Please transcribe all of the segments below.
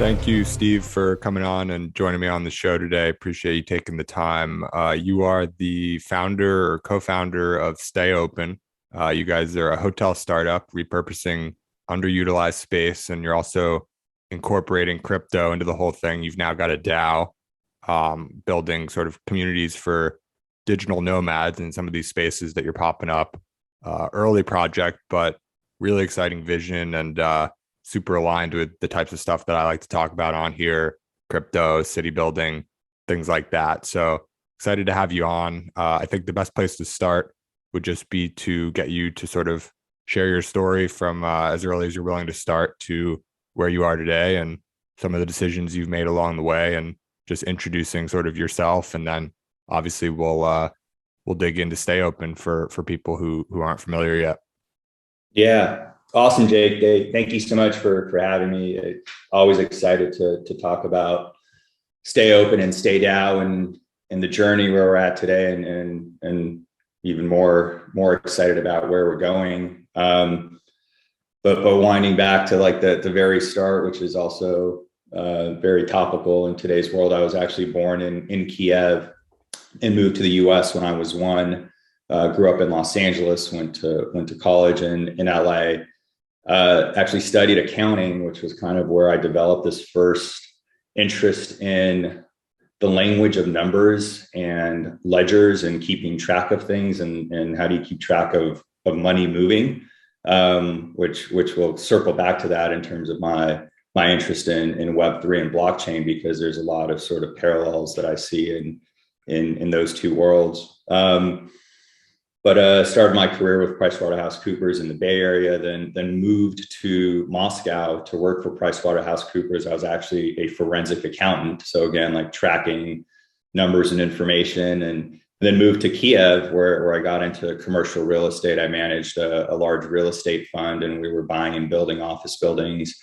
Thank you, Steve, for coming on and joining me on the show today. Appreciate you taking the time. You are the founder or co-founder of StayOpen. You guys are a hotel startup repurposing underutilized space, and you're also incorporating crypto into the whole thing. You've now got a DAO, building sort of communities for digital nomads in some of these spaces that you're popping up. Early project, but really exciting vision and super aligned with the types of stuff that I like to talk about on here: crypto, city building, things like that. So excited to have you on. I think the best place to start would just be to get you to sort of share your story from as early as you're willing to start to where you are today and some of the decisions you've made along the way, and just introducing sort of yourself. And then obviously we'll dig into StayOpen for people who aren't familiar yet. Yeah. Awesome, Jake. Thank you so much for having me. Always excited to talk about StayOpen and stayDAO and the journey where we're at today, and even more excited about where we're going. But winding back to like the very start, which is also very topical in today's world. I was actually born in Kiev and moved to the US when I was one. Grew up in Los Angeles, went to college in LA. Actually studied accounting, which was kind of where I developed this first interest in the language of numbers and ledgers and keeping track of things, and how do you keep track of money moving, which will circle back to that in terms of my interest in Web3 and blockchain, because there's a lot of sort of parallels that I see in those two worlds. But started my career with PricewaterhouseCoopers in the Bay Area, then moved to Moscow to work for PricewaterhouseCoopers. I was actually a forensic accountant. So again, like tracking numbers and information, and then moved to Kiev where I got into commercial real estate. I managed a large real estate fund, and we were buying and building office buildings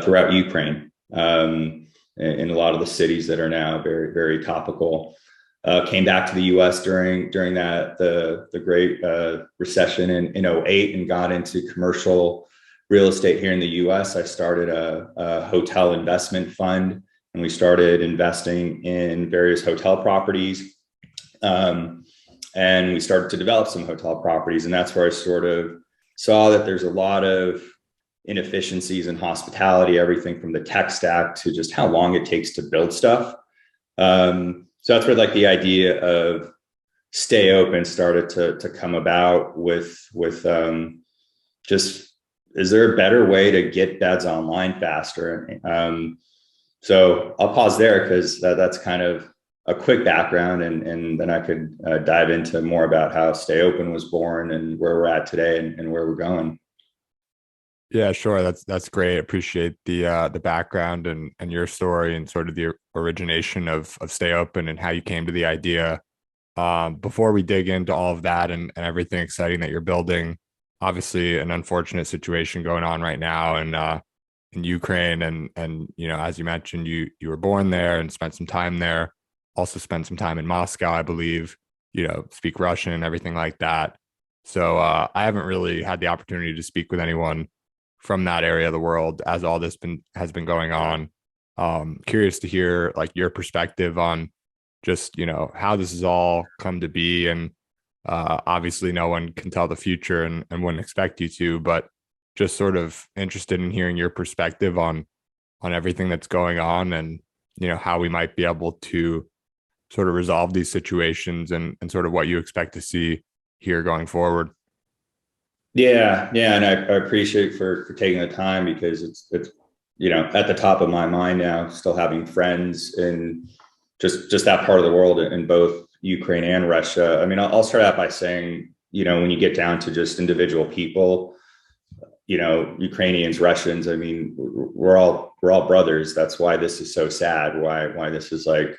throughout Ukraine, in a lot of the cities that are now very, very topical. Came back to the U.S. during that the Great Recession in 2008, and got into commercial real estate here in the U.S. I started a hotel investment fund, and we started investing in various hotel properties, and we started to develop some hotel properties. And that's where I sort of saw that there's a lot of inefficiencies in hospitality, everything from the tech stack to just how long it takes to build stuff. So that's where like the idea of StayOpen started to come about with just, is there a better way to get beds online faster? So I'll pause there because that's kind of a quick background, and then I could dive into more about how StayOpen was born and where we're at today and where we're going. Yeah, sure. That's great. Appreciate the background and your story and sort of the origination of StayOpen and how you came to the idea. Before we dig into all of that and everything exciting that you're building, obviously an unfortunate situation going on right now in Ukraine, and as you mentioned, you were born there and spent some time there. Also spent some time in Moscow, I believe. Speak Russian and everything like that. So I haven't really had the opportunity to speak with anyone from that area of the world as all this has been going on. Curious to hear like your perspective on just how this has all come to be, and obviously no one can tell the future and wouldn't expect you to, but just sort of interested in hearing your perspective on everything that's going on, and how we might be able to sort of resolve these situations, and sort of what you expect to see here going forward. Yeah, and I appreciate for taking the time, because it's at the top of my mind now, still having friends in just that part of the world, in both Ukraine and Russia. I mean, I'll start out by saying, when you get down to just individual people, Ukrainians, Russians, I mean, we're all brothers. That's why this is so sad. Why this is like,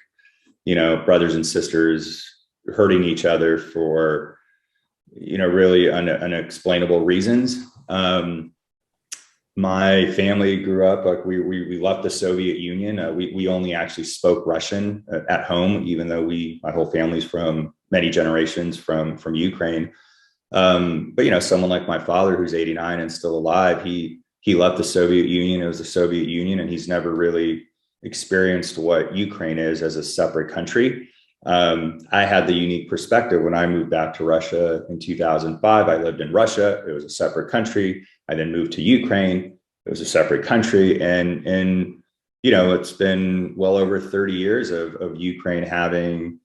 brothers and sisters hurting each other for really unexplainable reasons. My family grew up like we left the Soviet Union. We only actually spoke Russian at home, even though my whole family's from many generations from Ukraine. But someone like my father, who's 89 and still alive, he he left the Soviet Union. It was the Soviet Union, and he's never really experienced what Ukraine is as a separate country. I had the unique perspective when I moved back to Russia in 2005. I lived in Russia. It was a separate country. I then moved to Ukraine. It was a separate country. And you know, it's been well over 30 years of Ukraine having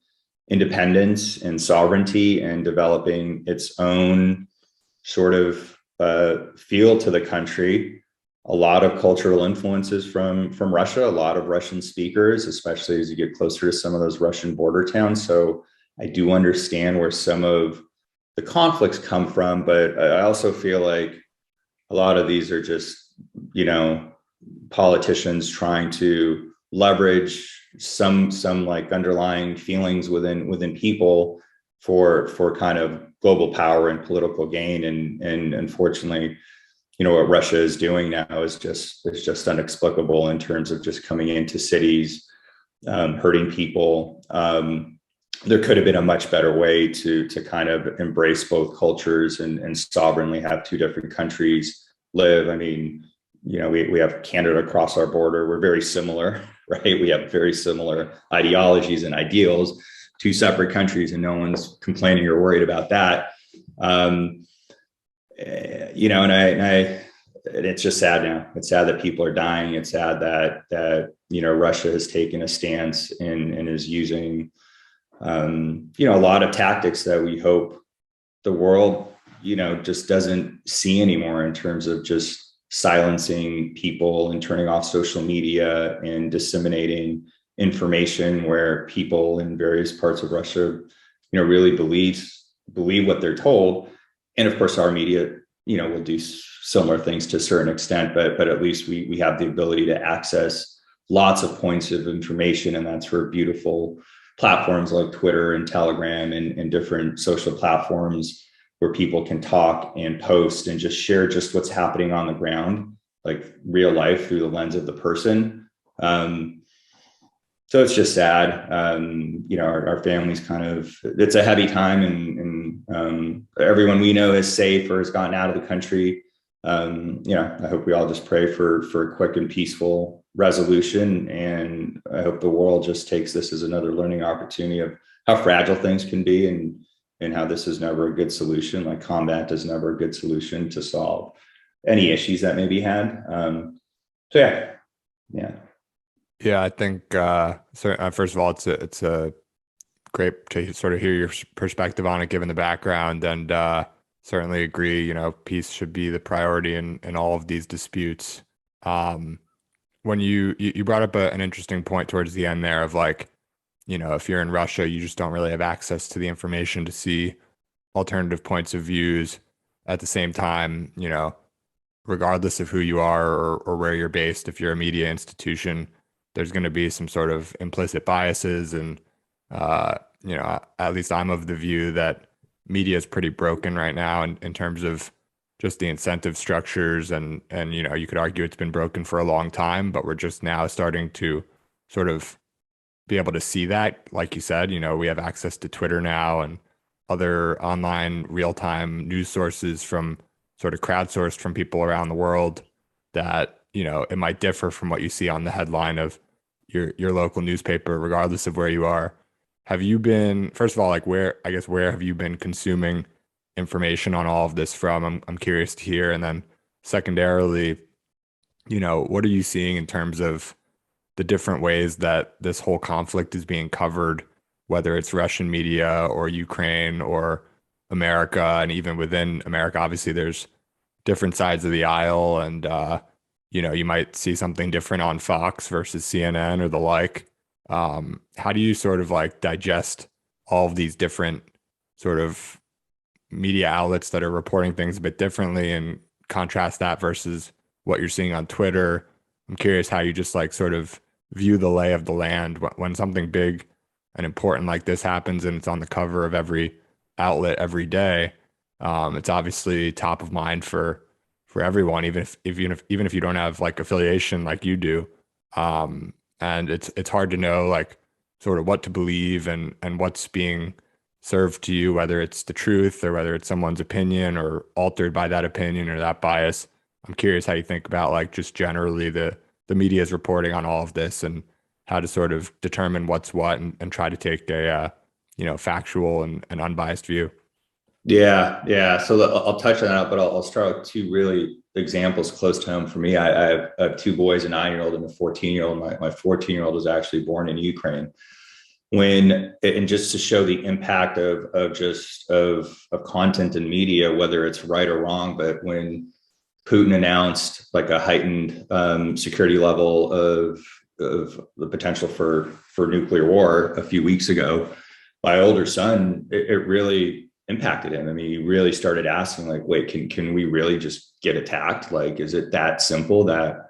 independence and sovereignty and developing its own sort of feel to the country. A lot of cultural influences from Russia, a lot of Russian speakers, especially as you get closer to some of those Russian border towns. So I do understand where some of the conflicts come from, but I also feel like a lot of these are just, you know, politicians trying to leverage some like underlying feelings within people for kind of global power and political gain. And unfortunately, you know, what Russia is doing now is just inexplicable in terms of just coming into cities, hurting people. There could have been a much better way to kind of embrace both cultures and sovereignly have two different countries live. I mean, you know, we have Canada across our border. We're very similar, right? We have very similar ideologies and ideals, two separate countries, and no one's complaining or worried about that. You know, and it's just sad now. It's sad that people are dying. It's sad that you know, Russia has taken a stance and is using you know, a lot of tactics that we hope the world, you know, just doesn't see anymore, in terms of just silencing people and turning off social media and disseminating information where people in various parts of Russia, you know, really believe what they're told. And of course, our media, you know, will do similar things to a certain extent, but at least we have the ability to access lots of points of information, and that's where beautiful platforms like Twitter and Telegram and different social platforms where people can talk and post and just share just what's happening on the ground, like real life through the lens of the person. So it's just sad. You know, our family's kind of, it's a heavy time, and everyone we know is safe or has gotten out of the country. You know, I hope we all just pray for a quick and peaceful resolution. And I hope the world just takes this as another learning opportunity of how fragile things can be, and how this is never a good solution. Like, combat is never a good solution to solve any issues that may be had. So yeah. Yeah, I think first of all, it's a great to sort of hear your perspective on it, given the background, and certainly agree. You know, peace should be the priority in all of these disputes. When you brought up an interesting point towards the end there of, like, you know, if you're in Russia, you just don't really have access to the information to see alternative points of views. At the same time, you know, regardless of who you are or where you're based, if you're a media institution, there's going to be some sort of implicit biases. And, you know, at least I'm of the view that media is pretty broken right now in terms of just the incentive structures. And, you know, you could argue it's been broken for a long time, but we're just now starting to sort of be able to see that. Like you said, you know, we have access to Twitter now and other online real-time news sources from sort of crowdsourced from people around the world that, you know, it might differ from what you see on the headline of your local newspaper, regardless of where you are. Have you been, first of all, like, where have you been consuming information on all of this from? I'm curious to hear. And then secondarily, you know, what are you seeing in terms of the different ways that this whole conflict is being covered, whether it's Russian media or Ukraine or America? And even within America, obviously there's different sides of the aisle, and you know, you might see something different on Fox versus CNN or the like. How do you sort of like digest all of these different sort of media outlets that are reporting things a bit differently, and contrast that versus what you're seeing on Twitter? I'm curious how you just like sort of view the lay of the land when something big and important like this happens and it's on the cover of every outlet every day. It's obviously top of mind for everyone, even if you don't have like affiliation like you do. And it's hard to know like sort of what to believe and what's being served to you, whether it's the truth or whether it's someone's opinion or altered by that opinion or that bias. I'm curious how you think about like just generally the media's reporting on all of this and how to sort of determine what's what and try to take a factual and unbiased view. Yeah. So I'll touch on that, but I'll start with two really examples close to home for me. I have two boys, a 9-year-old and a 14-year-old. My 14-year-old was actually born in Ukraine. And just to show the impact of content and media, whether it's right or wrong, but when Putin announced like a heightened security level of the potential for nuclear war a few weeks ago, my older son, it really impacted him. I mean, he really started asking, like, wait, can we really just get attacked? Like, is it that simple that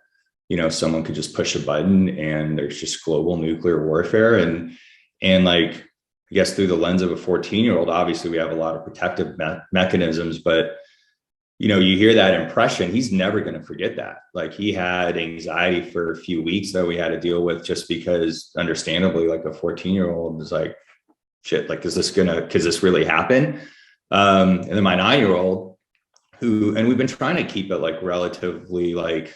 someone could just push a button and there's just global nuclear warfare? And like, I guess through the lens of a 14-year-old, obviously we have a lot of protective mechanisms, but you hear that impression, he's never going to forget that. Like, he had anxiety for a few weeks that we had to deal with, just because understandably, like, a 14-year-old is like, shit, like, could this really happen? And then my 9-year-old, and we've been trying to keep it like relatively like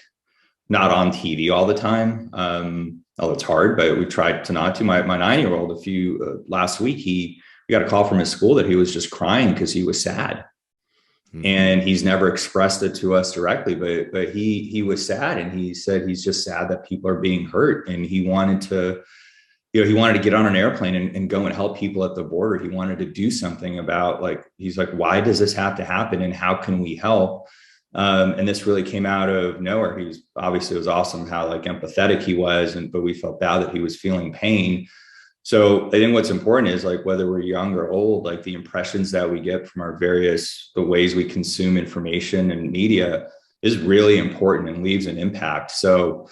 not on TV all the time. Although it's hard, but we tried to not to. My 9-year-old, last week, we got a call from his school that he was just crying because he was sad. And he's never expressed it to us directly, but he was sad, and he said he's just sad that people are being hurt, and he wanted to get on an airplane and go and help people at the border. He wanted to do something about, like, he's like, why does this have to happen, and how can we help? And this really came out of nowhere. It was awesome how like empathetic he was, but we felt bad that he was feeling pain. So I think what's important is, like, whether we're young or old, like, the impressions that we get from the ways we consume information and media is really important and leaves an impact. So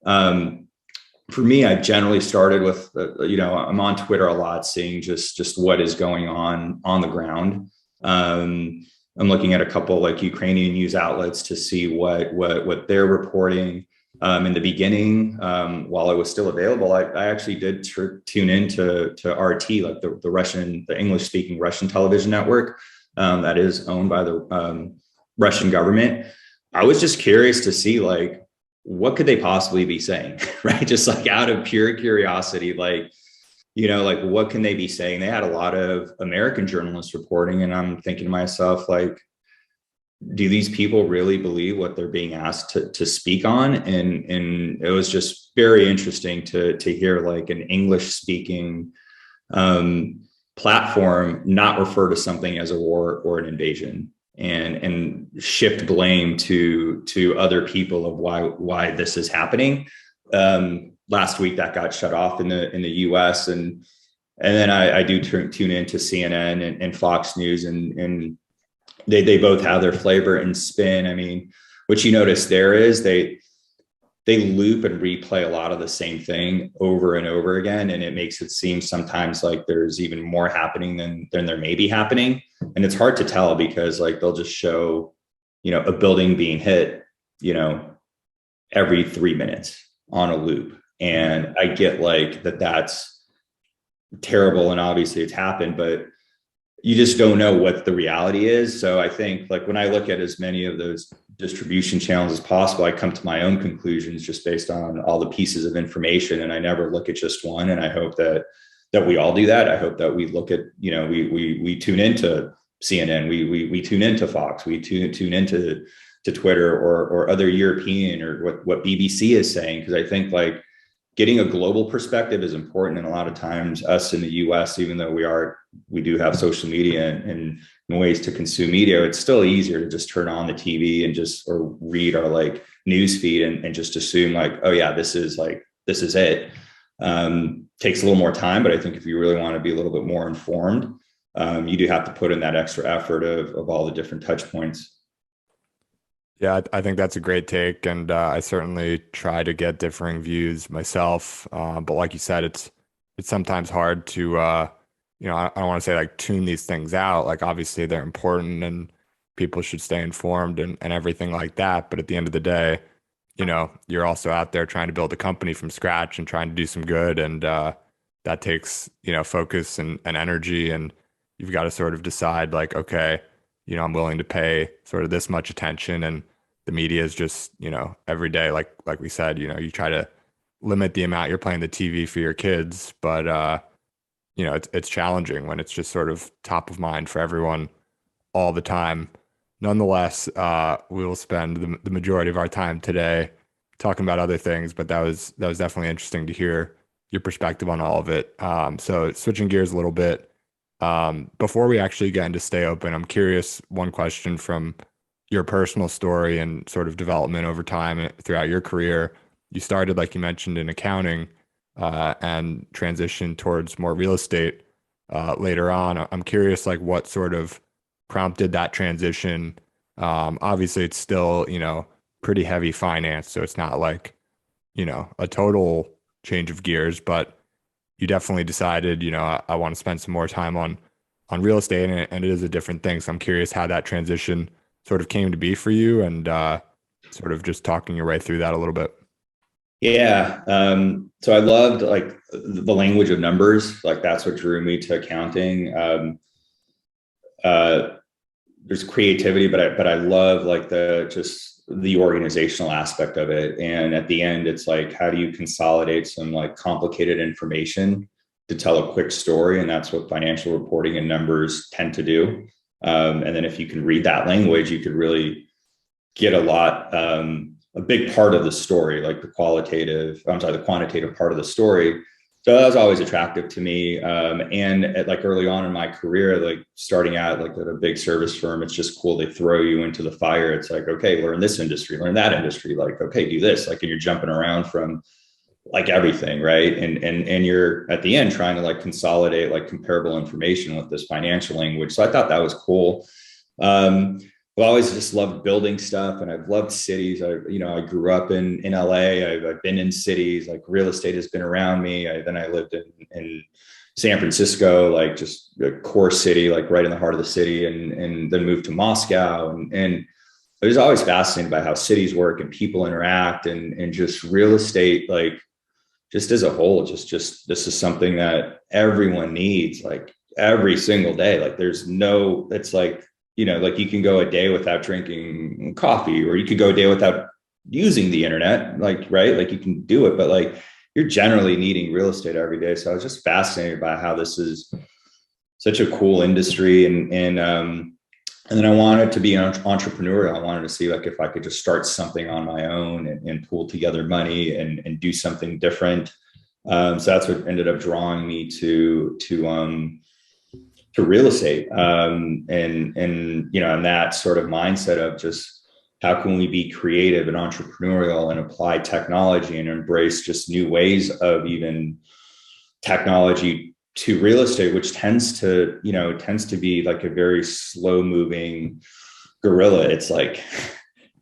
for me, I've generally started with, I'm on Twitter a lot, seeing just what is going on the ground. I'm looking at a couple like Ukrainian news outlets to see what they're reporting. In the beginning, while it was still available, I actually did tune into RT, like the English speaking Russian television network that is owned by the Russian government. I was just curious to see, like, what could they possibly be saying, right? Just like out of pure curiosity, like, like, what can they be saying? They had a lot of American journalists reporting, and I'm thinking to myself, like, do these people really believe what they're being asked to speak on? And it was just very interesting to hear like an English speaking platform not refer to something as a war or an invasion, and shift blame to other people of why this is happening. Last week that got shut off in the US, and then I do tune into CNN and Fox News, and they both have their flavor and spin. I mean, what you notice there is they loop and replay a lot of the same thing over and over again, and it makes it seem sometimes like there's even more happening than there may be happening. And it's hard to tell, because like they'll just show a building being hit every 3 minutes on a loop, and I get like that's terrible, and obviously it's happened, but you just don't know what the reality is. So I think, like, when I look at as many of those distribution channels as possible, I come to my own conclusions just based on all the pieces of information, and I never look at just one. And I hope that we all do that. I hope that we look at, we tune into CNN, we tune into Fox, we tune into Twitter or other European, or what BBC is saying, because I think like getting a global perspective is important. And a lot of times us in the US, even though we do have social media and ways to consume media, it's still easier to just turn on the TV and or read our like news feed and just assume like, oh yeah, this is it. Takes a little more time, but I think if you really want to be a little bit more informed, you do have to put in that extra effort of all the different touch points. Yeah, I think that's a great take, and I certainly try to get differing views myself. But like you said, it's sometimes hard to I don't want to say like tune these things out. Like, obviously they're important, and people should stay informed and everything like that. But at the end of the day, you're also out there trying to build a company from scratch and trying to do some good, and that takes focus and energy, and you've got to sort of decide like, okay, I'm willing to pay sort of this much attention, and the media is just, every day, like we said, you try to limit the amount you're playing the TV for your kids, but it's challenging when it's just sort of top of mind for everyone all the time. Nonetheless, we will spend the majority of our time today talking about other things, but that was definitely interesting to hear your perspective on all of it. So switching gears a little bit, before we actually get into Stay Open, I'm curious, one question from your personal story and sort of development over time throughout your career. You started, like you mentioned, in accounting, and transitioned towards more real estate later on. I'm curious, like, what sort of prompted that transition. Obviously, it's still, pretty heavy finance, so it's not like, a total change of gears, but you definitely decided, I want to spend some more time on real estate, and it is a different thing. So I'm curious how that transition sort of came to be for you, and sort of just talking your way through that a little bit. Yeah. So I loved like the language of numbers. Like that's what drew me to accounting. Uh, there's creativity, but I love like the organizational aspect of it. And at the end, it's like, how do you consolidate some like complicated information to tell a quick story? And that's what financial reporting and numbers tend to do. And then if you can read that language, you could really get a big part of the story, like the quantitative part of the story. So that was always attractive to me. And like early on in my career, like starting out like at a big service firm, it's just cool. They throw you into the fire. It's like, okay, learn this industry, learn that industry. Like, okay, do this. Like, and you're jumping around from like everything, right? And you're at the end trying to like consolidate like comparable information with this financial language. So I thought that was cool. I've always just loved building stuff, and I've loved cities. I grew up in LA. I've been in cities. Like real estate has been around me. Then I lived in San Francisco, like just a core city, like right in the heart of the city, and then moved to Moscow. And I was always fascinated by how cities work and people interact, and just real estate, like just as a whole, just this is something that everyone needs, like every single day. Like it's like, like you can go a day without drinking coffee, or you could go a day without using the internet, like, right? Like you can do it, but like you're generally needing real estate every day. So I was just fascinated by how this is such a cool industry. And then I wanted to be an entrepreneur. I wanted to see like if I could just start something on my own and pool together money and do something different. So that's what ended up drawing me to real estate, and that sort of mindset of just how can we be creative and entrepreneurial and apply technology and embrace just new ways of even technology to real estate, which tends to be like a very slow moving gorilla. It's like,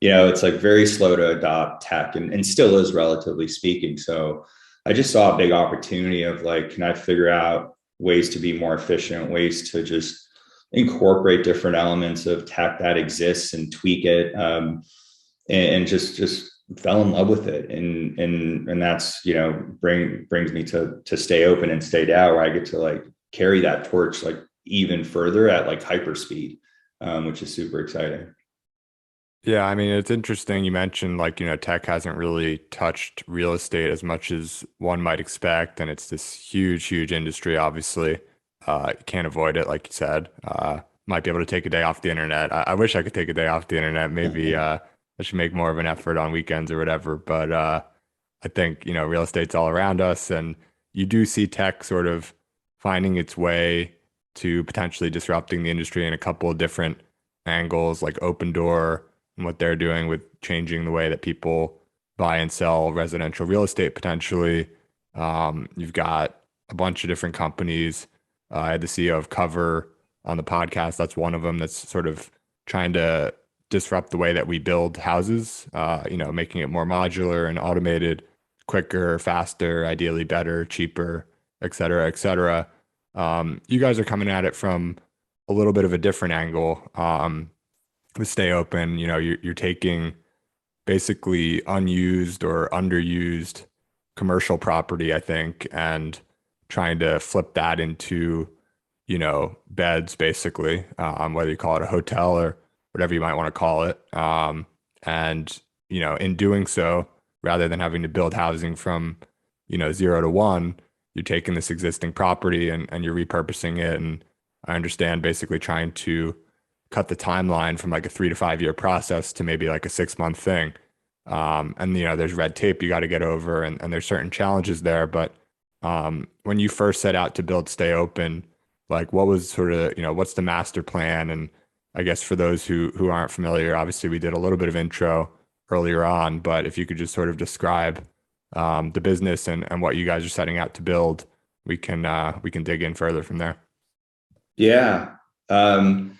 it's like very slow to adopt tech, and still is, relatively speaking. So I just saw a big opportunity of like, can I figure out ways to be more efficient, ways to just incorporate different elements of tech that exists and tweak it, and just fell in love with it. And that's, brings me to Stay Open and stayDAO, where I get to like carry that torch like even further at like hyper speed, which is super exciting. Yeah, I mean, it's interesting you mentioned, like, tech hasn't really touched real estate as much as one might expect, and it's this huge, huge industry, obviously. You can't avoid it, like you said. Might be able to take a day off the internet. I wish I could take a day off the internet. Maybe I should make more of an effort on weekends or whatever. But I think, real estate's all around us, and you do see tech sort of finding its way to potentially disrupting the industry in a couple of different angles, like Open Door and what they're doing with changing the way that people buy and sell residential real estate potentially. You've got a bunch of different companies. I had the CEO of Cover on the podcast. That's one of them that's sort of trying to disrupt the way that we build houses, making it more modular and automated, quicker, faster, ideally better, cheaper, et cetera, et cetera. You guys are coming at it from a little bit of a different angle. With Stay Open, you're taking basically unused or underused commercial property, I think, and trying to flip that into, beds, basically, whether you call it a hotel or whatever you might want to call it. And, in doing so, rather than having to build housing from, 0 to 1, you're taking this existing property and you're repurposing it. And I understand basically trying to cut the timeline from like a 3 to 5 year process to maybe like a 6 month thing. And there's red tape you got to get over, and there's certain challenges there. But when you first set out to build StayOpen, like what was sort of, what's the master plan? And I guess for those who aren't familiar, obviously we did a little bit of intro earlier on, but if you could just sort of describe the business and what you guys are setting out to build, we can dig in further from there. Yeah. Well,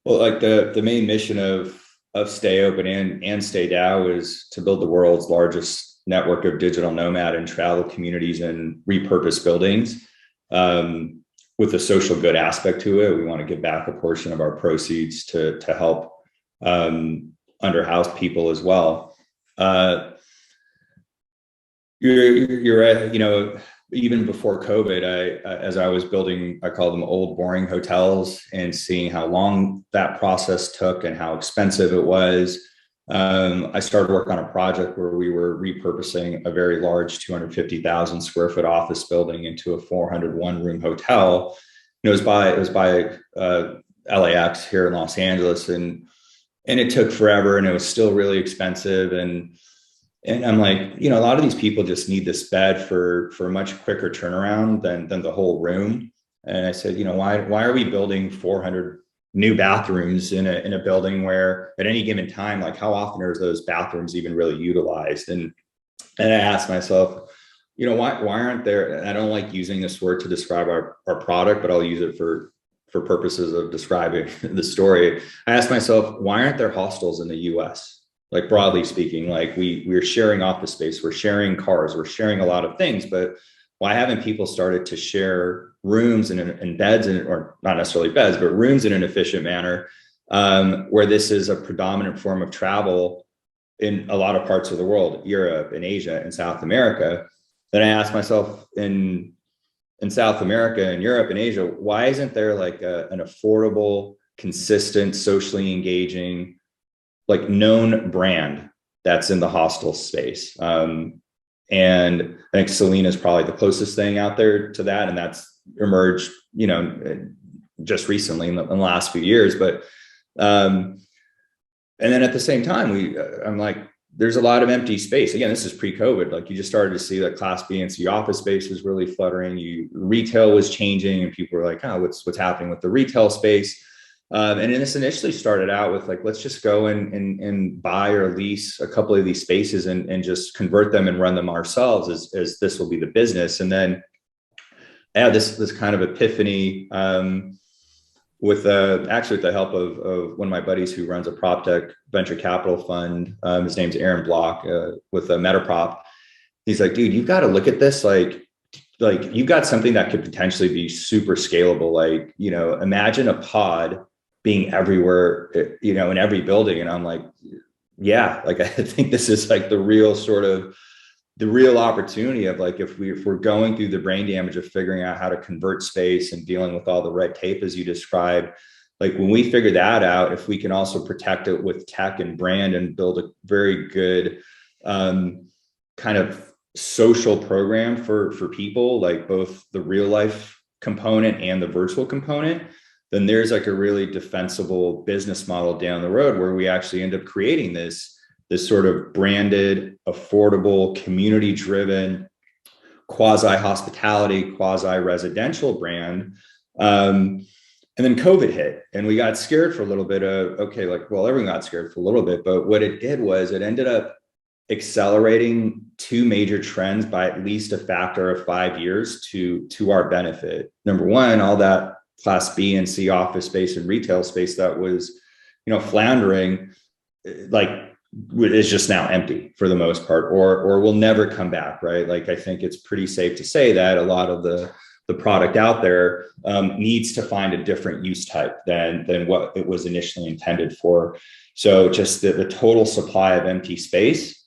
like the main mission of StayOpen and stayDAO is to build the world's largest network of digital nomad and travel communities and repurpose buildings. With a social good aspect to it, we want to give back a portion of our proceeds to help underhoused people as well. You're right. Even before COVID, as I was building, I call them old boring hotels, and seeing how long that process took and how expensive it was. I started work on a project where we were repurposing a very large 250,000 square foot office building into a 401 room hotel. It was by LAX here in Los Angeles, and it took forever, and it was still really expensive. And I'm like, a lot of these people just need this bed for a much quicker turnaround than the whole room. And I said, why are we building 400 new bathrooms in a building where at any given time, like how often are those bathrooms even really utilized? And I asked myself, why aren't there, I don't like using this word to describe our product, but I'll use it for purposes of describing the story. I asked myself, why aren't there hostels in the US? Like broadly speaking, like we're sharing office space, we're sharing cars, we're sharing a lot of things, but why haven't people started to share rooms and beds, or not necessarily beds, but rooms in an efficient manner, where this is a predominant form of travel in a lot of parts of the world, Europe and Asia and South America? Then I asked myself, in South America and Europe and Asia, why isn't there like an affordable, consistent, socially engaging, like known brand that's in the hostel space? And I think Selena is probably the closest thing out there to that. And that's emerged, just recently in the last few years. But, and then at the same time, I'm like, there's a lot of empty space. Again, this is pre-COVID. Like you just started to see that Class B and C office space was really fluttering. Retail was changing, and people were like, oh, what's happening with the retail space? And this initially started out with like, let's just go and buy or lease a couple of these spaces and just convert them and run them ourselves as this will be the business. And then this kind of epiphany, with the help of one of my buddies who runs a prop tech venture capital fund. His name's Aaron Block, with Metaprop. He's like, dude, you've got to look at this like you've got something that could potentially be super scalable. Like, imagine a pod being everywhere, in every building. And I'm like, yeah, like I think this is like the real opportunity of like, if we're going through the brain damage of figuring out how to convert space and dealing with all the red tape, as you described, like when we figure that out, if we can also protect it with tech and brand and build a very good kind of social program for people, like both the real life component and the virtual component, then there's like a really defensible business model down the road where we actually end up creating this sort of branded, affordable, community-driven, quasi-hospitality, quasi-residential brand. And then COVID hit, and we got scared for a little bit everyone got scared for a little bit, but what it did was it ended up accelerating two major trends by at least a factor of 5 years to our benefit. Number one, all that Class B and C office space and retail space that was, floundering, like is just now empty for the most part, or will never come back, right? Like I think it's pretty safe to say that a lot of the product out there needs to find a different use type than what it was initially intended for. So just the total supply of empty space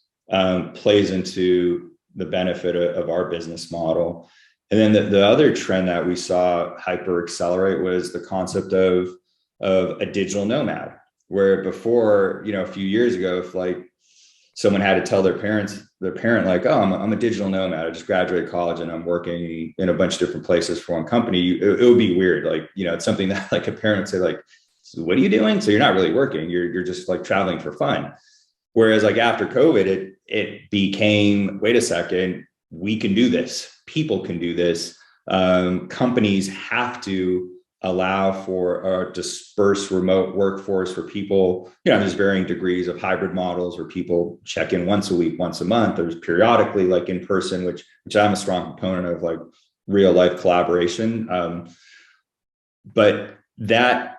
plays into the benefit of our business model. And then the other trend that we saw hyper accelerate was the concept of a digital nomad, Where before, a few years ago, if like someone had to tell their parent like, oh, I'm a digital nomad, I just graduated college and I'm working in a bunch of different places for one company, it would be weird. Like, it's something that like a parent would say like, so what are you doing? So you're not really working, you're just like traveling for fun. Whereas like after COVID, it became, wait a second, we can do this. People can do this. Companies have to allow for a dispersed remote workforce for people. There's varying degrees of hybrid models where people check in once a week, once a month. There's periodically like in person, which I'm a strong component of, like real life collaboration. But that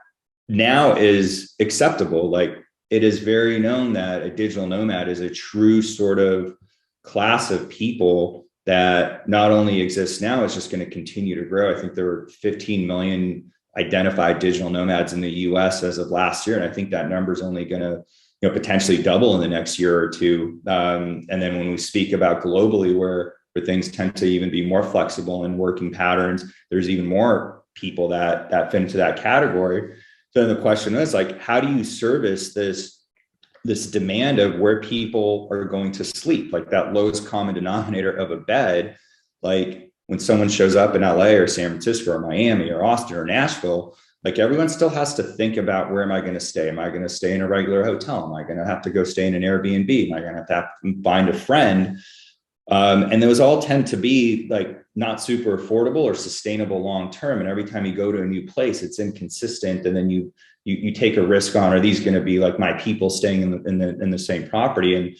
now is acceptable. Like it is very known that a digital nomad is a true sort of class of people that not only exists now, it's just going to continue to grow. I think there were 15 million identified digital nomads in the US as of last year. And I think that number is only going to potentially double in the next year or two. And then when we speak about globally, where things tend to even be more flexible in working patterns, there's even more people that fit into that category. So then the question is like, how do you service this demand of where people are going to sleep, like that lowest common denominator of a bed? Like when someone shows up in LA or San Francisco or Miami or Austin or Nashville, like everyone still has to think about, where am I going to stay? Am I going to stay in a regular hotel? Am I going to have to go stay in an Airbnb? Am I going to have to find a friend? And those all tend to be like not super affordable or sustainable long term. And every time you go to a new place, it's inconsistent. And then you take a risk on, are these going to be like my people staying in the same property? And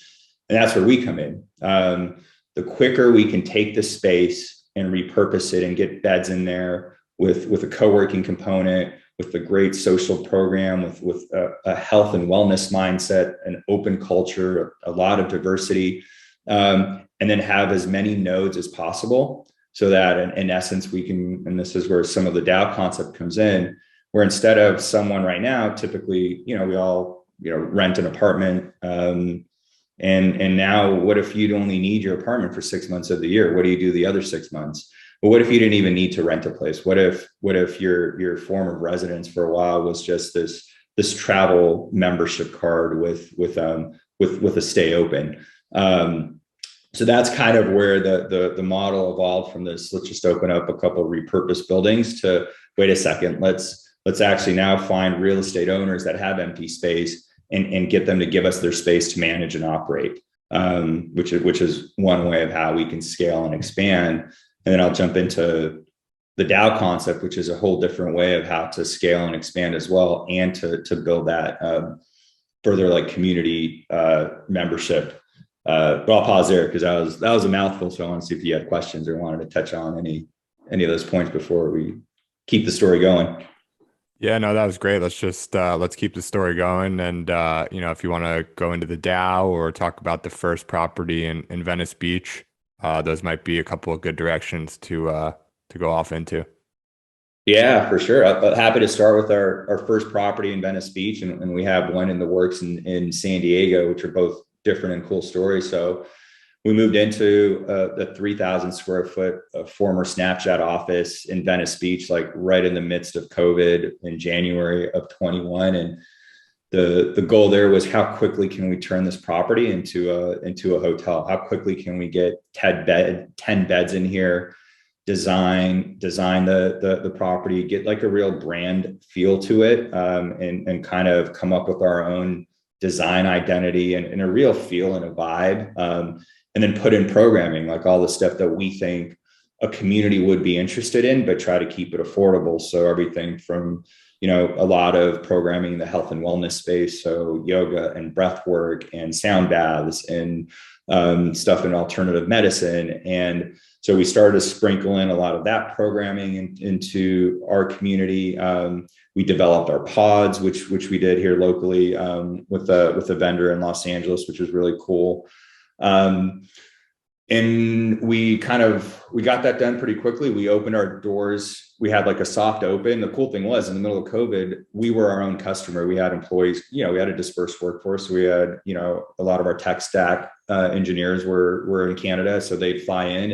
that's where we come in. The quicker we can take the space and repurpose it and get beds in there with a co-working component, with a great social program, with a health and wellness mindset, an open culture, a lot of diversity, and then have as many nodes as possible, so that in essence we can, and this is where some of the DAO concept comes in, where instead of someone right now, typically, we all, rent an apartment. And now what if you'd only need your apartment for 6 months of the year? What do you do the other 6 months? But what if you didn't even need to rent a place? What if your form of residence for a while was just this travel membership card with a StayOpen? So that's kind of where the model evolved from this. Let's just open up a couple of repurposed buildings to, wait a second, let's actually now find real estate owners that have empty space and get them to give us their space to manage and operate, which is one way of how we can scale and expand. And then I'll jump into the DAO concept, which is a whole different way of how to scale and expand as well, and to build that further like community membership. But I'll pause there because that was a mouthful. So I want to see if you have questions or wanted to touch on any of those points before we keep the story going. Yeah, no, that was great. Let's keep the story going. And if you want to go into the DAO or talk about the first property in Venice Beach, those might be a couple of good directions to go off into. Yeah, for sure. I'm happy to start with our first property in Venice Beach, and we have one in the works in San Diego, which are both different and cool stories. So we moved into the 3,000 square foot former Snapchat office in Venice Beach, like right in the midst of COVID in January of 21. And the goal there was, how quickly can we turn this property into a hotel? How quickly can we get 10 beds in here, design the property, get like a real brand feel to it, and kind of come up with our own design identity and a real feel and a vibe. And then put in programming, like all the stuff that we think a community would be interested in, but try to keep it affordable. So everything from, a lot of programming in the health and wellness space. So yoga and breath work and sound baths and stuff in alternative medicine. And so we started to sprinkle in a lot of that programming into our community. We developed our pods, which we did here locally with a vendor in Los Angeles, which was really cool. And we got that done pretty quickly. We opened our doors. We had like a soft open. The cool thing was, in the middle of COVID, we were our own customer. We had employees, we had a dispersed workforce. We had, a lot of our tech stack engineers were in Canada. So they'd fly in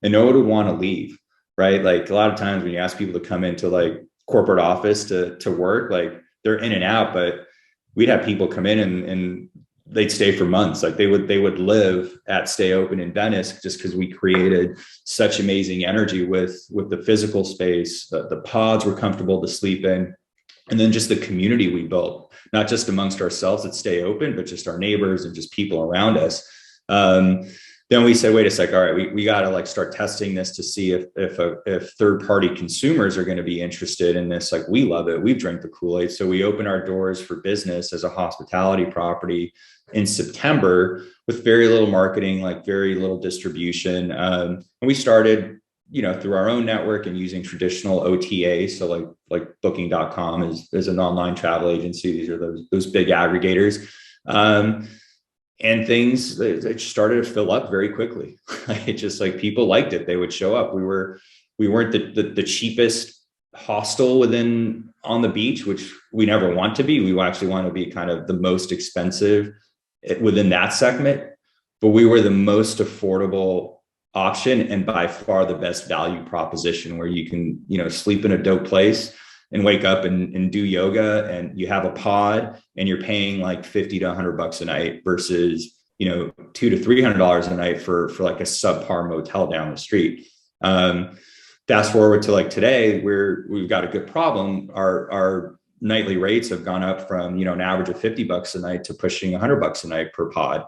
and no one would want to leave, right? Like a lot of times when you ask people to come into like corporate office to work, like they're in and out, but we'd have people come in and they'd stay for months. Like they would live at StayOpen in Venice just because we created such amazing energy with the physical space. The pods were comfortable to sleep in. And then just the community we built, not just amongst ourselves at StayOpen, but just our neighbors and just people around us. Then we said, wait a sec, all right, we got to like start testing this to see if third-party consumers are going to be interested in this. Like, we love it. We've drank the Kool-Aid. So we opened our doors for business as a hospitality property in September with very little marketing, like very little distribution. And we started, through our own network and using traditional OTA. So like booking.com is an online travel agency. These are those big aggregators. And things, it started to fill up very quickly. It just like people liked it. They would show up. We weren't the cheapest hostel on the beach, which we never want to be. We actually want to be kind of the most expensive within that segment, but we were the most affordable option and by far the best value proposition, where you can, sleep in a dope place and wake up and do yoga, and you have a pod and you're paying like $50 to $100 a night versus, $200 to $300 a night for like a subpar motel down the street. Fast forward to like today, we've got a good problem. Our nightly rates have gone up from, an average of $50 a night to pushing $100 a night per pod.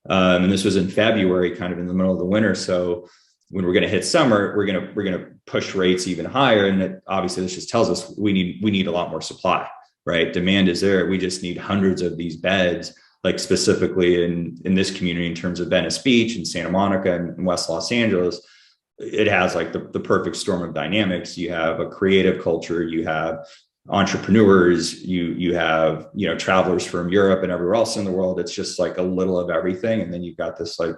And this was in February, kind of in the middle of the winter. So when we're going to hit summer, we're going to push rates even higher. And obviously this just tells us we need a lot more supply, right? Demand is there. We just need hundreds of these beds, like specifically in this community, in terms of Venice Beach and Santa Monica and West Los Angeles. It has like the perfect storm of dynamics. You have a creative culture, you have entrepreneurs, you have, travelers from Europe and everywhere else in the world. It's just like a little of everything. And then you've got this like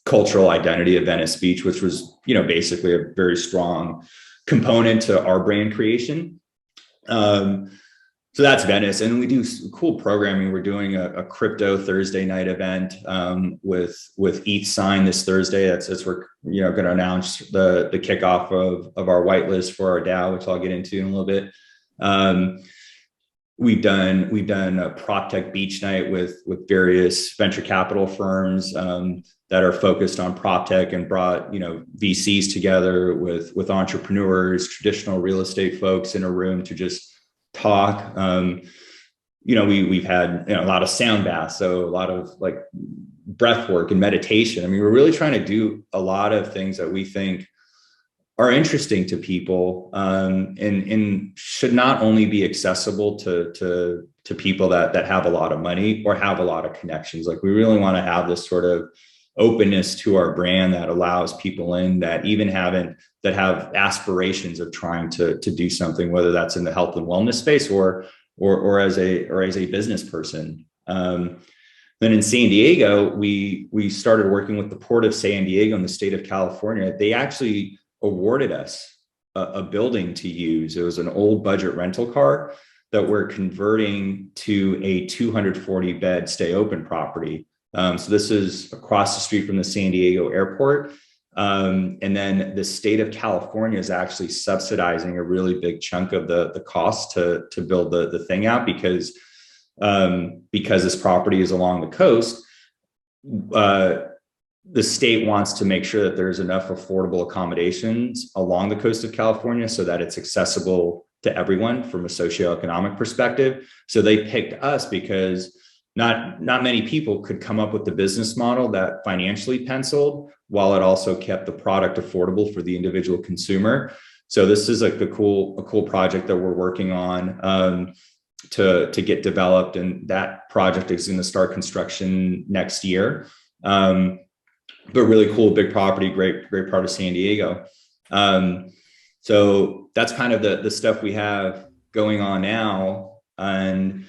cultural identity of Venice Beach, which was, basically a very strong component to our brand creation. So that's Venice. And we do cool programming. We're doing a crypto Thursday night event with ETH Sign this Thursday. That's we're going to announce the kickoff of our whitelist for our DAO, which I'll get into in a little bit. We've done a prop tech beach night with various venture capital firms that are focused on prop tech, and brought VCs together with entrepreneurs, traditional real estate folks in a room to just talk. We've had a lot of sound baths, so a lot of like breath work and meditation. I mean, we're really trying to do a lot of things that we think are interesting to people, and should not only be accessible to people that have a lot of money or have a lot of connections. Like, we really want to have this sort of openness to our brand that allows people in that that have aspirations of trying to do something, whether that's in the health and wellness space or as a business person. Then in San Diego, we started working with the Port of San Diego in the state of California. They actually awarded us a building to use. It was an old budget rental car that we're converting to a 240 bed StayOpen property. So this is across the street from the San Diego airport. And then the state of California is actually subsidizing a really big chunk of the cost to build the thing out, because this property is along the coast. The state wants to make sure that there's enough affordable accommodations along the coast of California so that it's accessible to everyone from a socioeconomic perspective. So they picked us because not many people could come up with the business model that financially penciled, while it also kept the product affordable for the individual consumer. So this is like a cool project that we're working on to get developed, and that project is going to start construction next year. But really cool, big property, great part of San Diego. So that's kind of the stuff we have going on now. And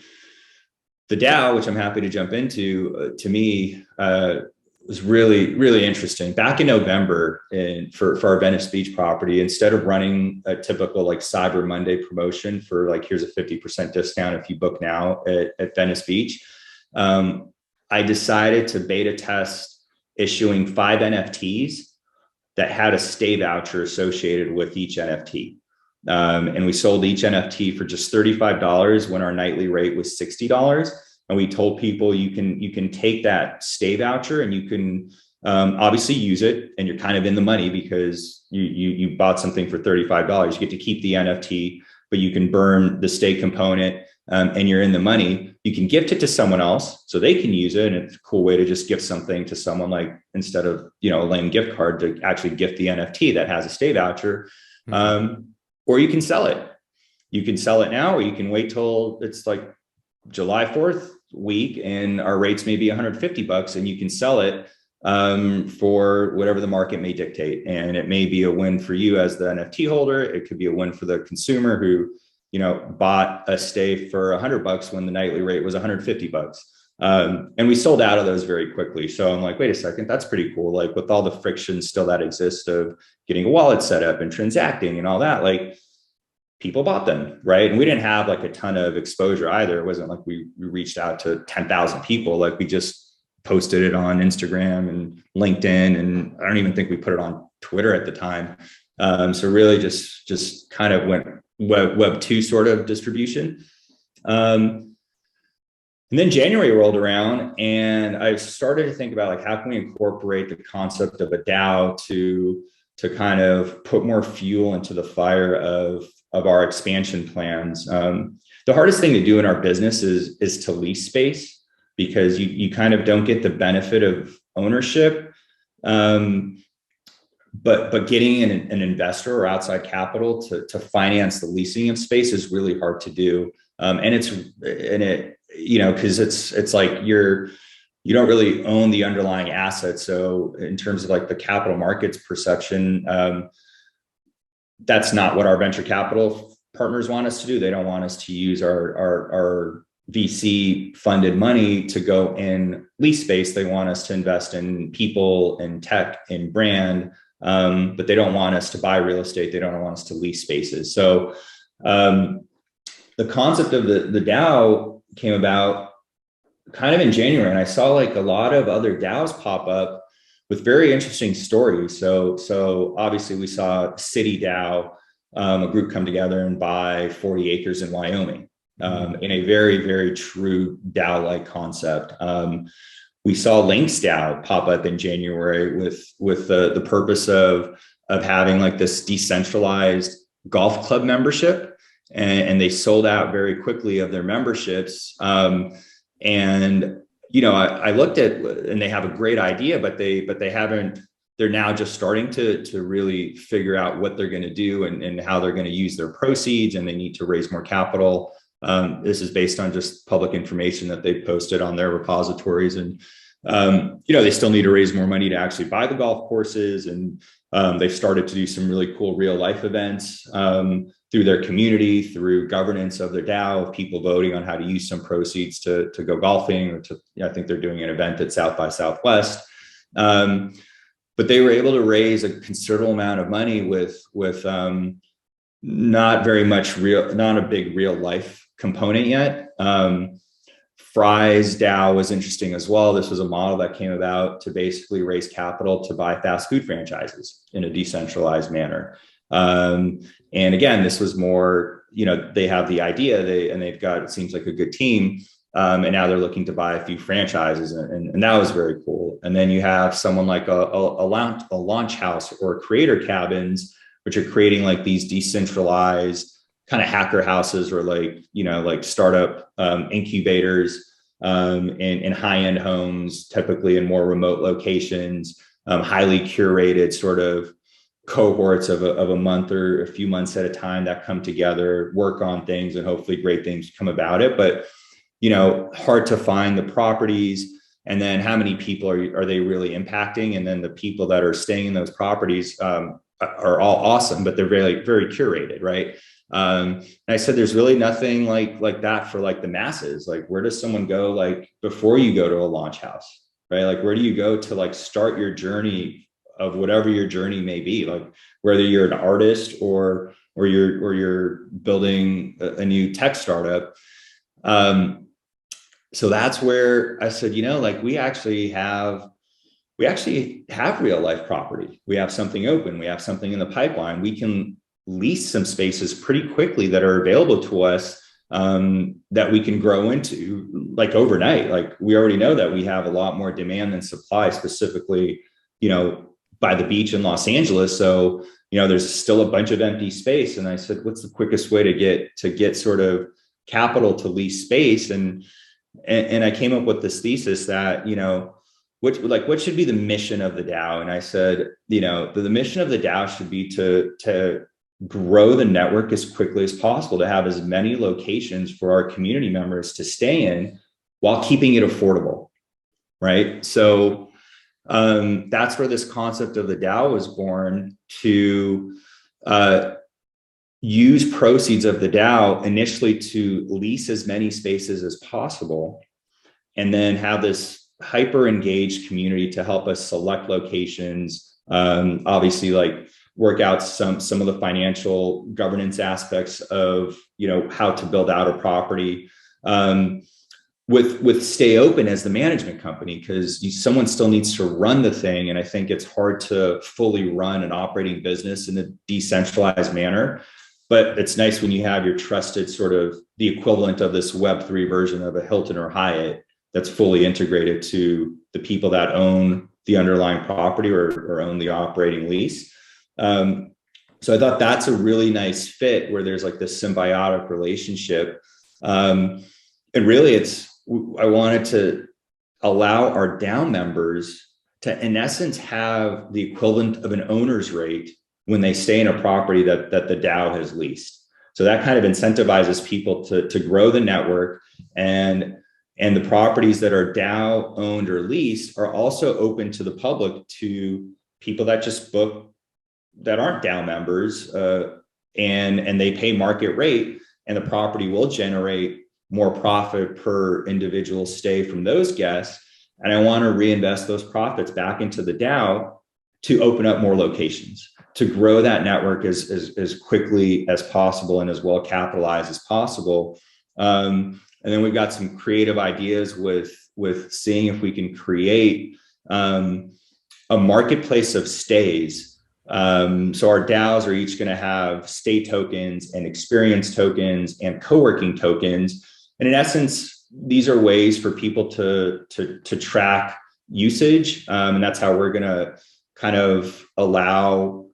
the DAO, which I'm happy to jump into, to me, was really, really interesting. Back in November, for our Venice Beach property, instead of running a typical like Cyber Monday promotion for like, here's a 50% discount if you book now at Venice Beach, I decided to beta test issuing 5 NFTs that had a stay voucher associated with each NFT. And we sold each NFT for just $35 when our nightly rate was $60. And we told people you can take that stay voucher and you can obviously use it, and you're kind of in the money because you bought something for $35. You get to keep the NFT, but you can burn the stay component, and you're in the money. You can gift it to someone else so they can use it. And it's a cool way to just gift something to someone, like instead of, a lame gift card, to actually gift the NFT that has a stay voucher. Or you can sell it. You can sell it now, or you can wait till it's like July 4th week and our rates may be $150 and you can sell it for whatever the market may dictate. And it may be a win for you as the NFT holder. It could be a win for the consumer who, bought a stay for $100 when the nightly rate was $150. And we sold out of those very quickly. So I'm like, wait a second, that's pretty cool. Like, with all the friction still that exists of getting a wallet set up and transacting and all that, like, people bought them, right? And we didn't have like a ton of exposure either. It wasn't like we reached out to 10,000 people. Like, we just posted it on Instagram and LinkedIn, and I don't even think we put it on Twitter at the time. So really just kind of went web 2 sort of distribution. And then January rolled around and I started to think about, like, how can we incorporate the concept of a DAO to kind of put more fuel into the fire of our expansion plans. The hardest thing to do in our business is to lease space, because you kind of don't get the benefit of ownership. But getting an investor or outside capital to finance the leasing of space is really hard to do. Because it's like you don't really own the underlying asset. So in terms of like the capital markets perception, that's not what our venture capital partners want us to do. They don't want us to use our VC funded money to go in lease space. They want us to invest in people and tech and brand, but they don't want us to buy real estate. They don't want us to lease spaces. So the concept of the DAO came about kind of in January, and I saw like a lot of other DAOs pop up with very interesting stories. So obviously we saw stayDAO, a group come together and buy 40 acres in Wyoming, in a very, very true DAO-like concept. We saw Links DAO pop up in January with the purpose of having like this decentralized golf club membership. And they sold out very quickly of their memberships. I looked at, and they have a great idea, but they haven't, they're now just starting to really figure out what they're going to do and how they're going to use their proceeds, and they need to raise more capital. This is based on just public information that they posted on their repositories. And, they still need to raise more money to actually buy the golf courses. And they've started to do some really cool real life events through their community, through governance of their DAO, people voting on how to use some proceeds to go golfing, or I think they're doing an event at South by Southwest. But they were able to raise a considerable amount of money with not a big real life component yet. Fry's DAO was interesting as well. This was a model that came about to basically raise capital to buy fast food franchises in a decentralized manner. And again, this was more, they have the idea, they've got, it seems like a good team. And now they're looking to buy a few franchises, and that was very cool. And then you have someone like a launch house or creator cabins, which are creating like these decentralized kind of hacker houses, or like startup incubators in high-end homes, typically in more remote locations, highly curated sort of cohorts of a month or a few months at a time that come together, work on things, and hopefully great things come about it. But hard to find the properties, and then how many people are they really impacting? And then the people that are staying in those properties are all awesome, but they're very, very curated, right? And I said, there's really nothing like that for like the masses. Like, where does someone go like before you go to a launch house, right? Like, where do you go to like start your journey of whatever your journey may be? Like, whether you're an artist or you're building a new tech startup. So that's where I said, like we actually have real life property. We have something open. We have something in the pipeline. We can lease some spaces pretty quickly that are available to us, that we can grow into like overnight. Like we already know that we have a lot more demand than supply, specifically, by the beach in Los Angeles. So, there's still a bunch of empty space. And I said, what's the quickest way to get sort of capital to lease space? And I came up with this thesis that, what should be the mission of the DAO? And I said, the mission of the DAO should be to grow the network as quickly as possible, to have as many locations for our community members to stay in while keeping it affordable, right? So that's where this concept of the DAO was born, to use proceeds of the DAO initially to lease as many spaces as possible, and then have this hyper engaged community to help us select locations, obviously like work out some of the financial governance aspects of how to build out a property, with StayOpen as the management company, because someone still needs to run the thing. And I think it's hard to fully run an operating business in a decentralized manner. But it's nice when you have your trusted sort of the equivalent of this Web3 version of a Hilton or Hyatt that's fully integrated to the people that own the underlying property or own the operating lease. So I thought that's a really nice fit, where there's like this symbiotic relationship. And really I wanted to allow our DAO members to, in essence, have the equivalent of an owner's rate when they stay in a property that the DAO has leased. So that kind of incentivizes people to grow the network, and the properties that are DAO owned or leased are also open to the public, to people that just book that aren't DAO members, and they pay market rate, and the property will generate more profit per individual stay from those guests. And I want to reinvest those profits back into the DAO to open up more locations, to grow that network as quickly as possible and as well capitalized as possible. And then we've got some creative ideas with seeing if we can create a marketplace of stays. So our DAOs are each going to have stay tokens and experience tokens and co-working tokens. And in essence, these are ways for people to track usage. And that's how we're going to kind of allow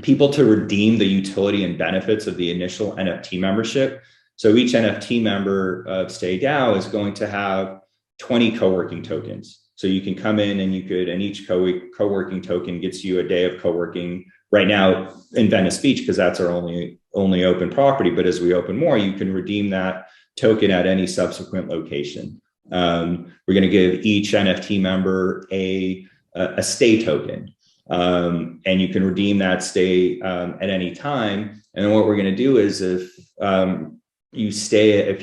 people to redeem the utility and benefits of the initial NFT membership. So each NFT member of stayDAO is going to have 20 co-working tokens. So you can come in and each co-working token gets you a day of co-working right now in Venice Beach, because that's our only open property. But as we open more, you can redeem that token at any subsequent location. We're going to give each NFT member a stay token, and you can redeem that stay at any time. And then what we're going to do is if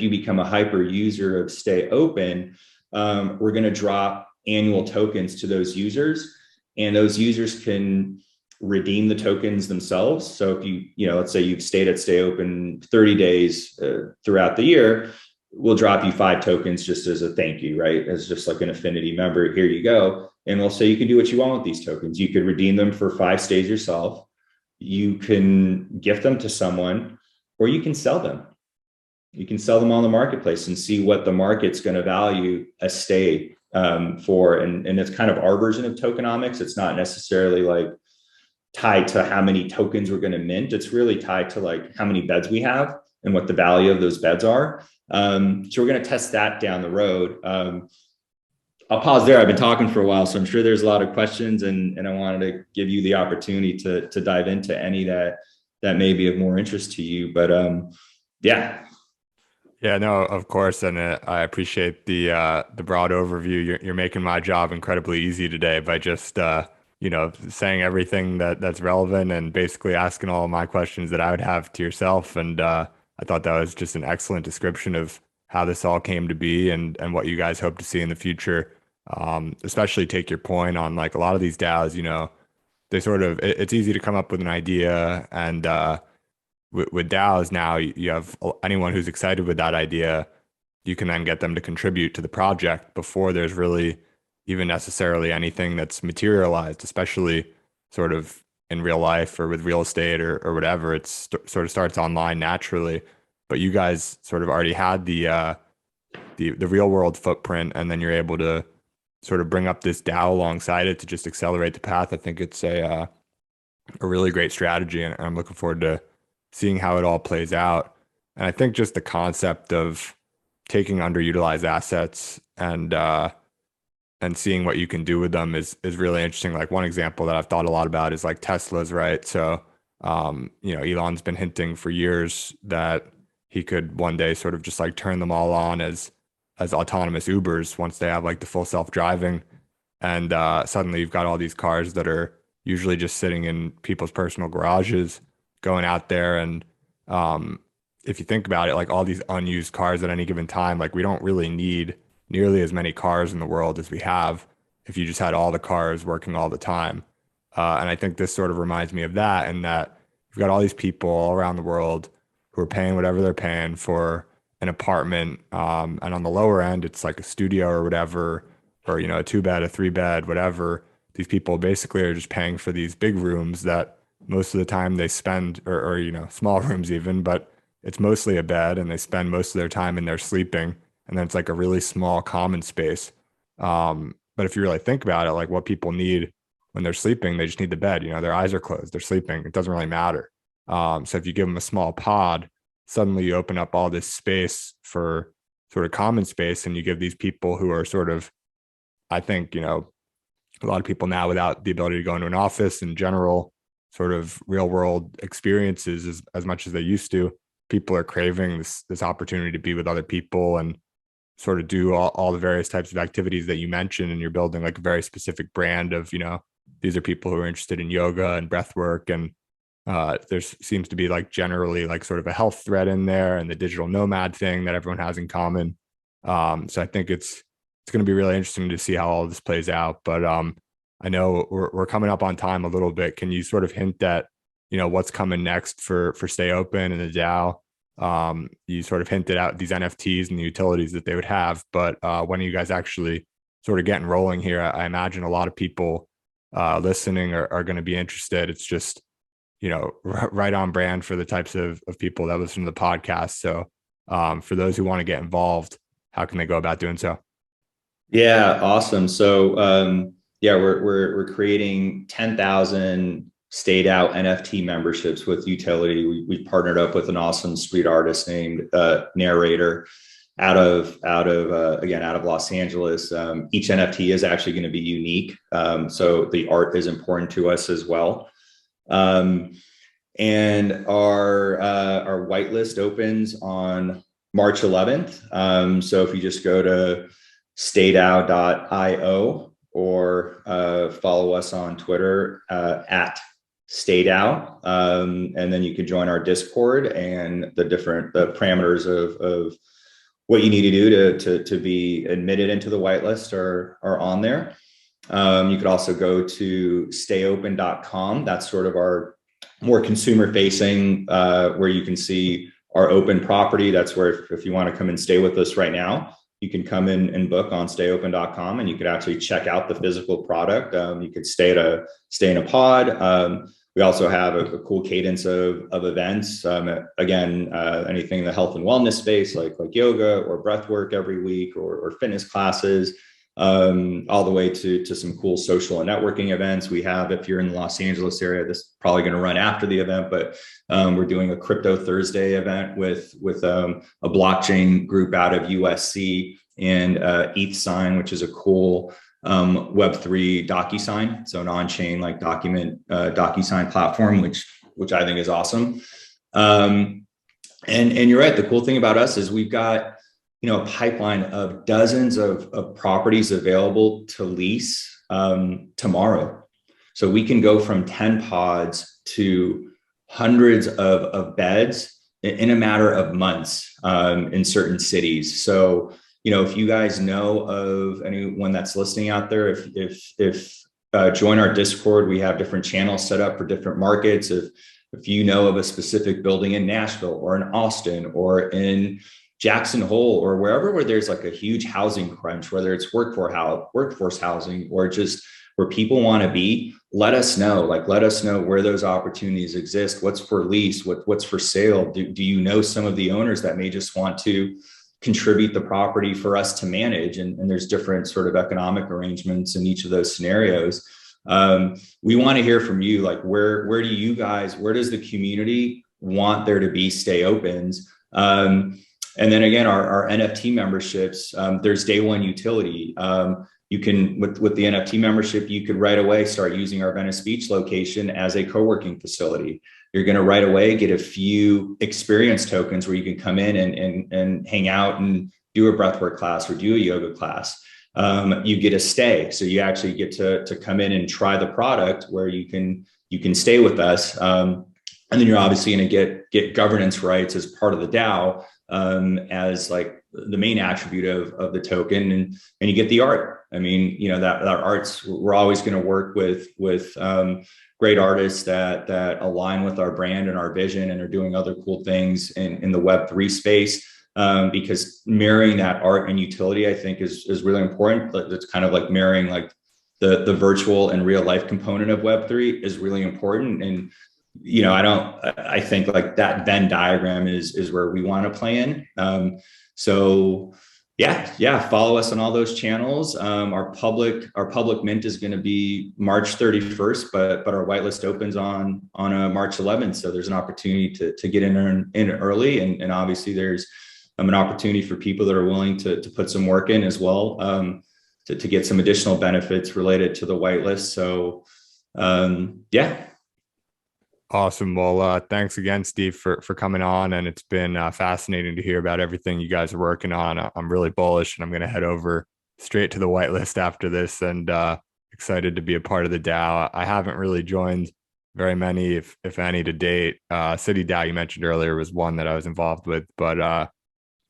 you become a hyper user of StayOpen, we're going to drop annual tokens to those users, and those users can redeem the tokens themselves. So if let's say you've stayed at StayOpen 30 days throughout the year, we'll drop you 5 tokens just as a thank you, right? As just like an affinity member, here you go. And we'll say you can do what you want with these tokens. You could redeem them for 5 stays yourself. You can gift them to someone, or you can sell them. You can sell them on the marketplace and see what the market's going to value a stay for. And it's kind of our version of tokenomics. It's not necessarily like tied to how many tokens we're going to mint. It's really tied to like how many beds we have and what the value of those beds are. So we're going to test that down the road. I'll pause there. I've been talking for a while, so I'm sure there's a lot of questions, and I wanted to give you the opportunity to dive into any that may be of more interest to you. But yeah. Yeah, no, of course, and I appreciate the broad overview. You're making my job incredibly easy today by just saying everything that's relevant and basically asking all of my questions that I would have to yourself. And I thought that was just an excellent description of how this all came to be and what you guys hope to see in the future. Especially take your point on like a lot of these DAOs, they sort of it's easy to come up with an idea, and with DAOs now, you have anyone who's excited with that idea, you can then get them to contribute to the project before there's really even necessarily anything that's materialized, especially sort of in real life or with real estate or whatever. Sort of starts online naturally. But you guys sort of already had the real world footprint, and then you're able to sort of bring up this DAO alongside it to just accelerate the path. I think it's a really great strategy, and I'm looking forward to seeing how it all plays out. And I think just the concept of taking underutilized assets and seeing what you can do with them is really interesting. Like one example that I've thought a lot about is like Tesla's, right? So you know, Elon's been hinting for years that he could one day sort of just like turn them all on as autonomous Ubers once they have like the full self-driving. And suddenly you've got all these cars that are usually just sitting in people's personal garages, going out there. And if you think about it, like all these unused cars at any given time, like we don't really need nearly as many cars in the world as we have if you just had all the cars working all the time. And I think this sort of reminds me of that, and that you've got all these people all around the world who are paying whatever they're paying for an apartment. And on the lower end, it's like a studio or whatever, or, you know, a 2 bed, a 3 bed, whatever. These people basically are just paying for these big rooms that most of the time they spend, or you know, small rooms even, but it's mostly a bed and they spend most of their time in there sleeping. And then it's like a really small common space. But if you really think about it, like what people need when they're sleeping, they just need the bed. You know, their eyes are closed, they're sleeping. It doesn't really matter. So if you give them a small pod, suddenly you open up all this space for sort of common space, and you give these people who are sort of, I think, you know, a lot of people now without the ability to go into an office in general, sort of real world experiences as much as they used to. People are craving this opportunity to be with other people and sort of do all the various types of activities that you mentioned. And you're building like a very specific brand of, you know, these are people who are interested in yoga and breath work. And there seems to be like generally like sort of a health thread in there, and the digital nomad thing that everyone has in common. So I think it's going to be really interesting to see how all this plays out. But I know we're coming up on time a little bit. Can you sort of hint at, you know, what's coming next for StayOpen and the DAO? You sort of hinted out these NFTs and the utilities that they would have, but when are you guys actually sort of getting rolling here? I imagine a lot of people listening are going to be interested. It's just, you know, right on brand for the types of people that listen to the podcast. So for those who want to get involved, how can they go about doing so? Yeah, awesome. So yeah, we're creating 10,000 stayDAO NFT memberships with utility. We partnered up with an awesome street artist named Narrator out of Los Angeles. Each NFT is actually going to be unique, so the art is important to us as well. And our whitelist opens on March 11th. So if you just go to stayDAO.io or follow us on Twitter at stayDAO, and then you can join our Discord, and the parameters of what you need to do to be admitted into the whitelist are on there. You could also go to StayOpen.com. That's sort of our more consumer facing, where you can see our open property. That's where if you want to come and stay with us right now, you can come in and book on StayOpen.com, and you could actually check out the physical product. You could stay in a pod. We also have a cool cadence of events. Again, anything in the health and wellness space, like yoga or breath work every week, or fitness classes, all the way to some cool social and networking events. We have, if you're in the Los Angeles area, this is probably going to run after the event, but we're doing a Crypto Thursday event with a blockchain group out of USC, and ETHSign, which is a cool Web3 DocuSign, so an on-chain like document DocuSign platform, which I think is awesome. And you're right. The cool thing about us is we've got, you know, a pipeline of dozens of properties available to lease tomorrow. So we can go from 10 pods to hundreds of beds in a matter of months in certain cities. So, you know, if you guys know of anyone that's listening out there, if join our Discord, we have different channels set up for different markets. If you know of a specific building in Nashville or in Austin or in Jackson Hole or wherever where there's like a huge housing crunch, whether it's workforce housing or just where people want to be, let us know. Like, let us know where those opportunities exist. What's for lease? What's for sale? Do you know some of the owners that may just want to contribute the property for us to manage? And there's different sort of economic arrangements in each of those scenarios. We want to hear from you. Like, where does the community want there to be StayOpens? And then again, our NFT memberships, there's day one utility. You can, with the NFT membership, you could right away start using our Venice Beach location as a co-working facility. You're going to right away get a few experience tokens where you can come in and hang out and do a breathwork class or do a yoga class. You get a stay. So you actually get to come in and try the product where you can stay with us. And then you're obviously going to get governance rights as part of the DAO, as like the main attribute of the token, and you get the art. I mean, you know, that our arts, we're always going to work with great artists that align with our brand and our vision and are doing other cool things in the Web3 space, because marrying that art and utility, I think, is really important. It's kind of like marrying like the virtual and real life component of Web3 is really important. And you know, I think like that Venn diagram is where we want to play in. So yeah, follow us on all those channels. Our public mint is going to be March 31st, but our whitelist opens on March 11th. So there's an opportunity to get in early, and obviously there's an opportunity for people that are willing to put some work in as well, to get some additional benefits related to the whitelist. So yeah. Awesome. Well, thanks again, Steve, for coming on. And it's been fascinating to hear about everything you guys are working on. I'm really bullish, and I'm going to head over straight to the whitelist after this, and excited to be a part of the DAO. I haven't really joined very many, if any, to date. City DAO you mentioned earlier was one that I was involved with, but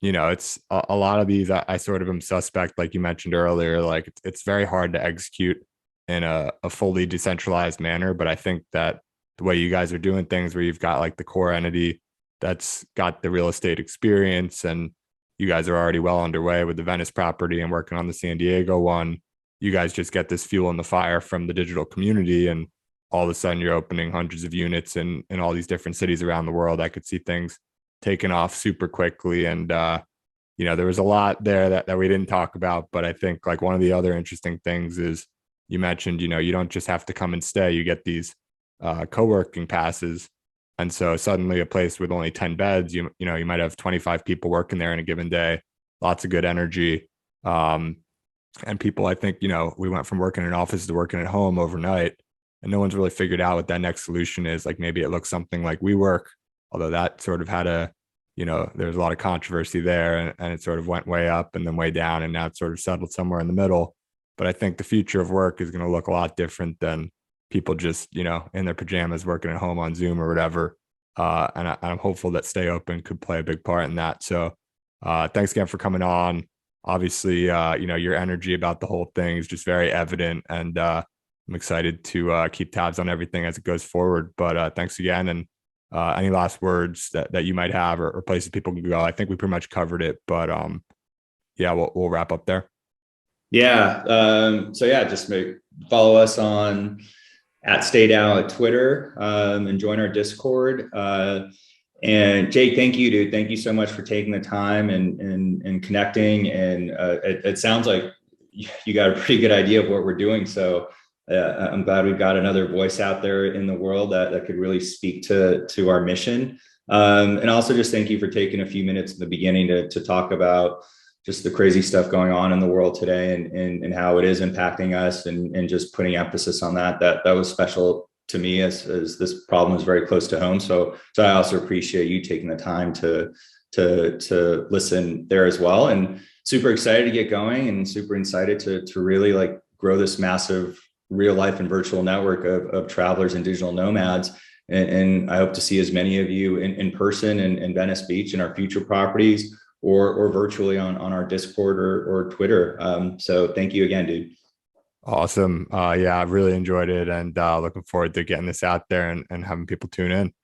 you know, it's a lot of these. I sort of am suspect, like you mentioned earlier. Like it's very hard to execute in a fully decentralized manner. But I think that the way you guys are doing things, where you've got like the core entity that's got the real estate experience, and you guys are already well underway with the Venice property and working on the San Diego one. You guys just get this fuel in the fire from the digital community, and all of a sudden you're opening hundreds of units in all these different cities around the world. I could see things taking off super quickly. And you know, there was a lot there that we didn't talk about, but I think like one of the other interesting things is you mentioned, you know, you don't just have to come and stay. You get these co-working passes, and so suddenly a place with only 10 beds, you know, you might have 25 people working there in a given day. Lots of good energy, and people, I think, you know, we went from working in offices to working at home overnight, and no one's really figured out what that next solution is. Like maybe it looks something like WeWork, although that sort of had a, you know, there's a lot of controversy there, and it sort of went way up and then way down, and now it's sort of settled somewhere in the middle. But I think the future of work is going to look a lot different than people just, you know, in their pajamas working at home on Zoom or whatever. And I'm hopeful that StayOpen could play a big part in that. So thanks again for coming on. Obviously, you know, your energy about the whole thing is just very evident, and I'm excited to keep tabs on everything as it goes forward. But thanks again. And any last words that you might have, or places people can go? I think we pretty much covered it, but yeah, we'll wrap up there. Yeah. So yeah, just follow us on @stayDAO at Twitter, and join our Discord. And Jake, thank you, dude. Thank you so much for taking the time and connecting. And it sounds like you got a pretty good idea of what we're doing. So I'm glad we've got another voice out there in the world that could really speak to our mission. And also just thank you for taking a few minutes in the beginning to talk about just the crazy stuff going on in the world today, and how it is impacting us, and just putting emphasis on that was special to me, as this problem is very close to home. So I also appreciate you taking the time to listen there as well, and super excited to get going, and super excited to really like grow this massive real life and virtual network of travelers and digital nomads. And I hope to see as many of you in person in Venice Beach and our future properties, or virtually on our Discord or Twitter. So thank you again, dude. Awesome. Yeah, I really enjoyed it, and looking forward to getting this out there and having people tune in.